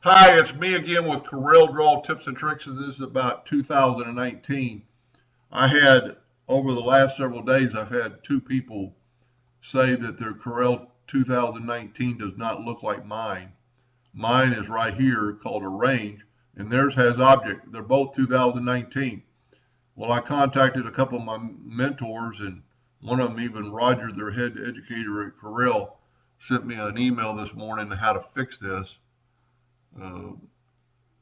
Hi, it's me again with Corel Draw Tips and Tricks, and this is about 2019. I had, over the last several days, I've had two people say that their Corel 2019 does not look like mine. Mine is right here called a range, and theirs has object. They're both 2019. Well, I contacted a couple of my mentors, and one of them, even Roger, their head educator at Corel, sent me an email this morning on how to fix this. Uh,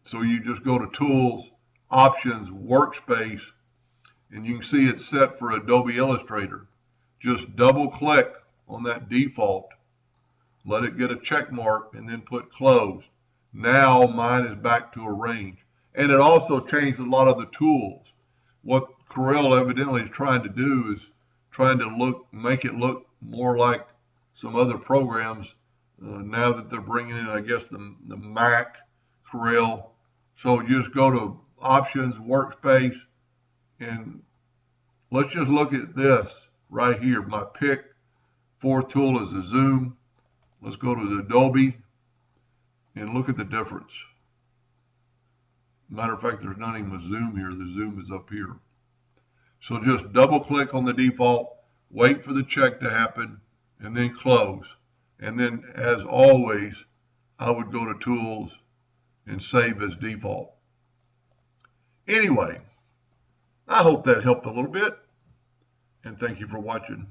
So you just go to Tools, Options, Workspace, and you can see it's set for Adobe Illustrator. Just double click on that default, let it get a check mark, and then put Close. Now mine is back to a range. And it also changed a lot of the tools. What Corel evidently is trying to do is trying to make it look more like some other programs now that they're bringing in, I guess, the Mac Corel. So just go to Options, Workspace, and let's just look at this right here. My pick fourth tool is the Zoom. Let's go to the Adobe and look at the difference. Matter of fact, there's not even a zoom here. The zoom is up here. So just double click on the default, wait for the check to happen, and then close. And then, as always, I would go to Tools and save as default. Anyway, I hope that helped a little bit, and thank you for watching.